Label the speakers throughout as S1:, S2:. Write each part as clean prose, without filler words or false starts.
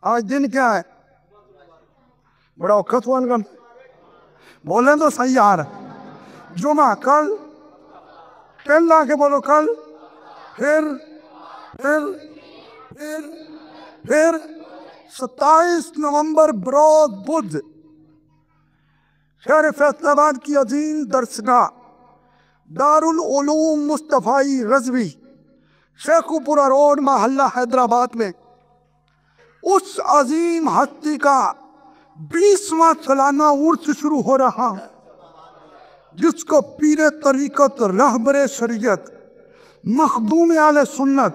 S1: आज दिन क्या है? बड़ा औखत हुआ इनका, बोले तो सही यार। जुमा कल, कल ला के बोलो कल, फिर फिर फिर फिर 27 नवंबर बरोज बुध शहर फैसलाबाद की अजीम दर्शगाह दारुल उलूम मुस्तफाई रजवी शेखुपुरा रोड मोहल्ला हैदराबाद में उस अजीम हस्ती का 20वां सालाना उर्स शुरू हो रहा है, जिसको पीर तरीकत रहबरे शरीयत मखदूम आले सुन्नत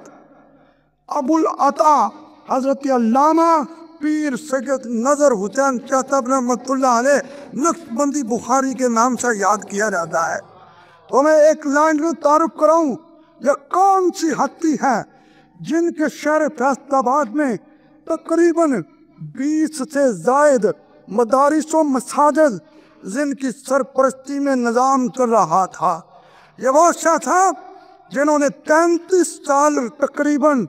S1: अबुल अता हजरत अल्लामा पीर सैयद नजर हुसैन चातब रहमतुल्लाह अलैह नक्शबंदी बुखारी के नाम से याद किया जाता है। तो मैं एक लाइन में तारुफ कराऊं, यह कौन सी हस्ती है जिनके शहर फैसलाबाद में तकरीबन 20 से जायद मदारिस व मसाजिद जिनकी सरपरस्ती में निज़ाम चल रहा था। ये वो शाह था जिन्होंने 33 साल तकरीबन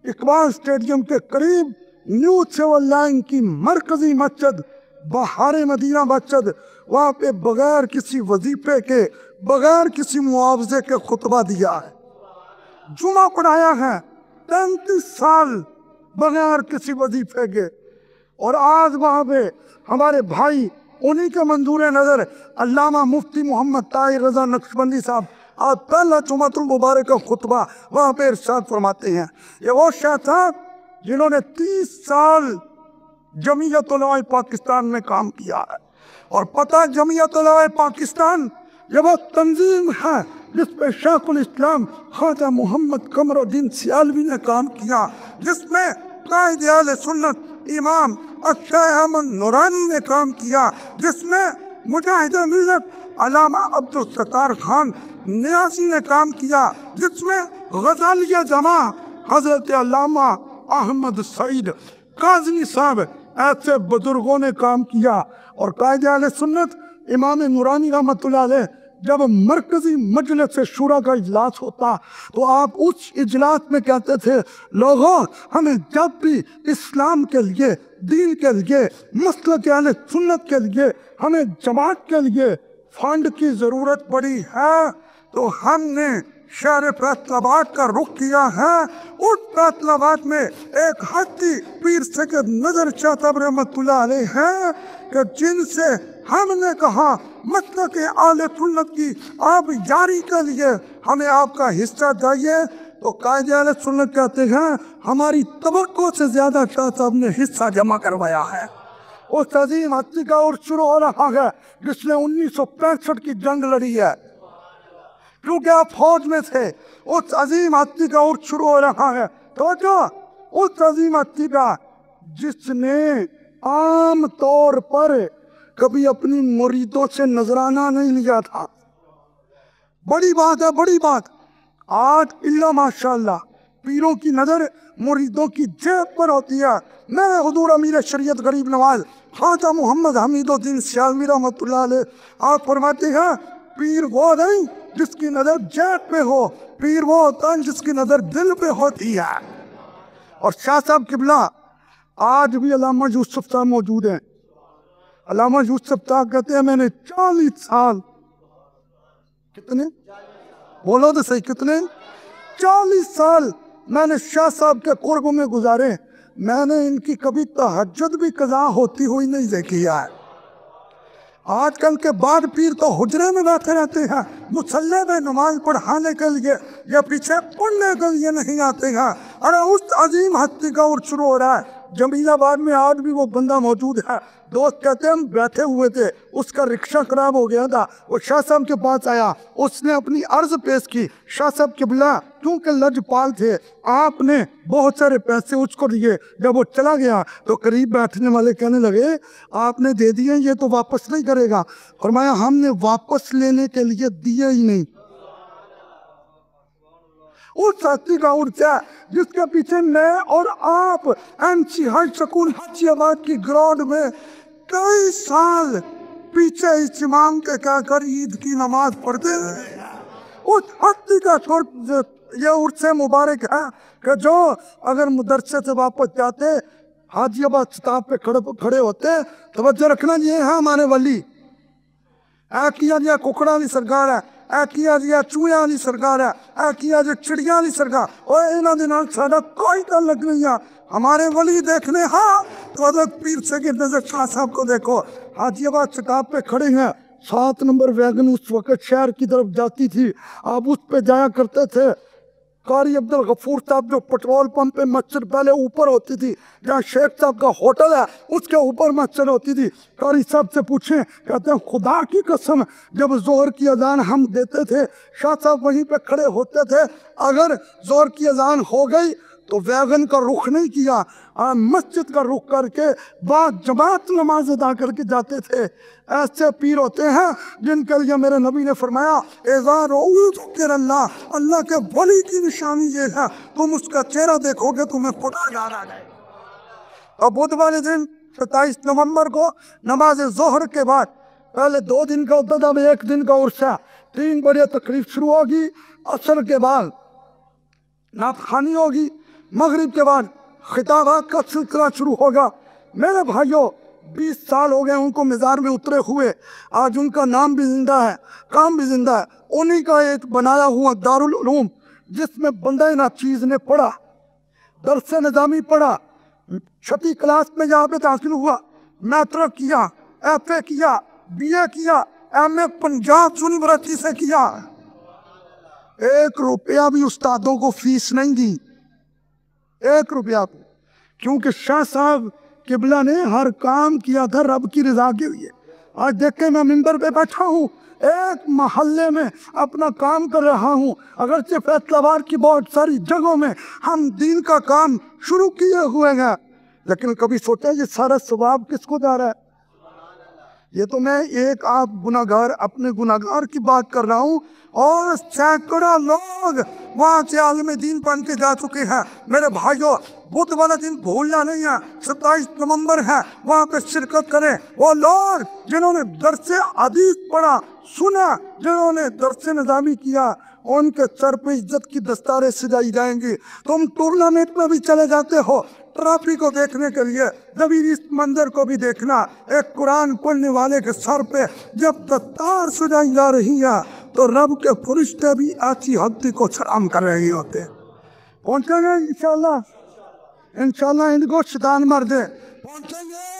S1: इकबाल स्टेडियम के करीब न्यू सिविल लाइन की मरकजी मस्जिद बहार मदीना मस्जिद, वहाँ पे बगैर किसी वजीफे के, बगैर किसी मुआवजे के खुतबा दिया है, जुमा पढ़ाया है 33 साल बगैर किसी वजीफे के। और आज वहाँ पे हमारे भाई उन्हीं के मंजूर नज़र अल्लामा मुफ्ती मोहम्मद ताहिर रजा नक्शबंदी साहब आज पहला जुमातुल मुबारक का खुतबा वहाँ पे इरशाद फरमाते हैं। ये वो शाह था जिन्होंने 30 साल जमीयत उलमा पाकिस्तान में काम किया है। और पता है जमीयत उलमा पाकिस्तान ये वो तंजीम है जिस पे शेखुल इस्लाम ख्वाजा मोहम्मद कमरुद्दीन सियालवी ने काम किया, जिसमें कायदे आले सुन्नत इमाम अशरफ अहमद नूरानी ने काम किया, जिसमें मुजाहिद मिल्लत अल्लामा अब्दुल सत्तार खान नियासी ने काम किया, जिसमें गजालिया जमा हजरत अल्लामा अहमद सईद काज़मी साहब ऐसे बुजुर्गों ने काम किया। और कायदे आले सुन्नत इमाम नूरानी रहमतुल्लाह अलैह जब मरकजी मजलिस से शूरा का इजलास होता तो आप उस इजलास में कहते थे, लोगों हमें जब भी इस्लाम के लिए, दीन के लिए, मसलक अहले सुन्नत के लिए, हमें जमात के लिए फंड की ज़रूरत पड़ी है तो हमने शहर फैसलाबाद का रुख किया है। उस फैसलाबाद में एक हस्ती पीर सैयद नजर चातब रहमतुल्लाह अलैह है कि जिनसे हमने कहा मतलब के आले सुन्नत की आप जारी के लिए हमें आपका हिस्सा चाहिए, तो कायदे आले सुन्नत कहते हैं हमारी तवक्को से ज्यादा शाह साहब ने हिस्सा जमा करवाया है। उस अजीम हस्ती का उर्स शुरू हो रहा है जिसने 1965 की जंग लड़ी है, क्योंकि आप फौज में थे। उस अजीम हस्ती का उर्स शुरू हो रहा है, तो जो उस अजीम हस्ती का जिसने आम तौर पर कभी अपनी मुरीदों से नजराना नहीं लिया था। बड़ी बात है, बड़ी बात। आज इल्ला माशाअल्लाह पीरों की नजर मुरीदों की जेब पर होती है। मेरे हुजूर अमीर शरीयत गरीब नवाज ख्वाजा मोहम्मद हमीदुद्दीन सियालवी रहमतुल्लाह अलैह आप फरमाते हैं, पीर वो नहीं जिसकी नजर जेब पे हो, पीर वो होता है जिसकी नजर दिल पे होती है। और शाह साहब किबला आज भी अल्लामा यूसुफ साहब मौजूद हैं। अल्लामा यूसुफ साहब कहते हैं मैंने 40 साल, कितने बोलो तो सही, कितने 40 साल मैंने शाह साहब के कुर्ब में गुजारे। मैंने इनकी कभी तहज्जुद भी कज़ा होती हुई नहीं देखी है। आजकल के बाद पीर तो हुजरे में बैठे रहते हैं, मुसल्ले में नमाज पढ़ाने के लिए या पीछे पढ़ने के लिए नहीं आते हैं। अरे उस अजीम हस्ती का उर्स शुरू हो रहा है। जमीलाबाद में आज भी वो बंदा मौजूद है। दोस्त कहते हैं हम बैठे हुए थे, उसका रिक्शा खराब हो गया था, वो शाह साहब के पास आया, उसने अपनी अर्ज पेश की। शाह साहब किबला क्योंकि लजपाल थे, आपने बहुत सारे पैसे उसको दिए। जब वो चला गया तो करीब बैठने वाले कहने लगे आपने दे दिए, ये तो वापस नहीं करेगा। फरमाया हमने वापस लेने के लिए दिए ही नहीं। उस हस्ती का उर्स है जिसके पीछे मैं और आप MC हाई स्कूल हाजियाबाद की ग्राउंड में कई साल पीछे इस इमाम के कहकर ईद की नमाज पढ़ते हैं। उस हस्ती का ये उर्स मुबारक है कि जो अगर मदरसे से वापस जाते हाजियाबाद स्टाफ पे खड़े होते, तवज्जो रखना जी है हमारे वली। ऐ किया जी कुकड़ा की सरकार है, ऐ किया जी चूहिया की सरकार है, ऐ किया जी चिड़िया की सरकार। और इन्हों के नाल साडा कोई ताल्लुक नहीं है। हमारे वली देखने हाँ तो पीर से गिरने से शाह साहब को देखो, हाजियाबाद स्टाफ पे खड़े हैं। 7 नंबर वैगन उस वक्त शहर की तरफ जाती थी, आप उस पे जाया करते थे। कारी अब्दुल गफूर साहब जो पेट्रोल पंप पे मस्जिद पहले ऊपर होती थी, जहाँ शेख साहब का होटल है उसके ऊपर मस्जिद होती थी। कारी साहब से पूछें, कहते हैं खुदा की कसम जब जोहर की अजान हम देते थे शाह साहब वहीं पे खड़े होते थे। अगर जोहर की अजान हो गई तो वैगन का रुख नहीं किया, मस्जिद का रुख करके बाद जमात नमाज अदा करके जाते थे। ऐसे पीर होते हैं जिनके लिए मेरे नबी ने फरमाया अल्लाह, अल्लाह के वली की निशानी ये है, तुम उसका चेहरा देखोगे तुम्हें खुदा याद आ जाए। और बुध वाले दिन 27 नवंबर को नमाज जोहर के बाद पहले 2 दिन का होता था, 1 दिन का उर्सा, 3 बजे तकरीब शुरू होगी, असर के बाद नाफखानी होगी, मगरिब के बाद खिताबात का सिलसिला शुरू होगा। मेरे भाइयों 20 साल हो गए उनको मज़ार में उतरे हुए, आज उनका नाम भी जिंदा है, काम भी जिंदा है। उन्हीं का एक बनाया हुआ दारुल उलूम जिसमें बंदा ना चीज़ ने पढ़ा, दरस निज़ामी पढ़ा, 6वीं क्लास में जहाँ पे दाखिल हुआ, मैट्रिक किया, FA किया, BA किया, MA पंजाब यूनिवर्सिटी से किया। 1 रुपया भी उस्तादों को फीस नहीं दी, 1 रुपया, क्योंकि शाह साहब किबला ने हर काम किया था रब की रजा के लिए। आज देख के मैं मिंबर पे बैठा हूँ, एक मोहल्ले में अपना काम कर रहा हूँ, अगरचे फैसलाबाद की बहुत सारी जगहों में हम दीन का काम शुरू किए हुए हैं, लेकिन कभी सोचे ये सारा सवाब किसको जा रहा है? ये तो मैं एक आप गुनाहगार अपने गुनाहगार की बात कर रहा हूँ, और सैकड़ों लोग वहाँ से आलिम दीन बन के जा चुके हैं। मेरे भाइयों बुध वाला दिन भूलना नहीं है, 27 नवंबर है, वहाँ पे शिरकत करें। वो लोग जिन्होंने दरसे हदीस पढ़ा सुना, जिन्होंने दरसे निज़ामी किया, उनके सर पे इज्जत की दस्तारें सजाई जाएंगी। तुम टूर्नामेंट में भी चले जाते हो ट्रॉफी को देखने के लिए, जब इस मंजर को भी देखना, एक कुरान पढ़ने वाले के सर पे जब दस्तार सजाई जा रही है तो रब के फरिश्ते भी ऐसी हस्ती को सलाम कर रहे होते। पहुंचेंगे इंशाल्लाह, इंशाल्लाह इनको शैतान मार दे, पहुंचेंगे।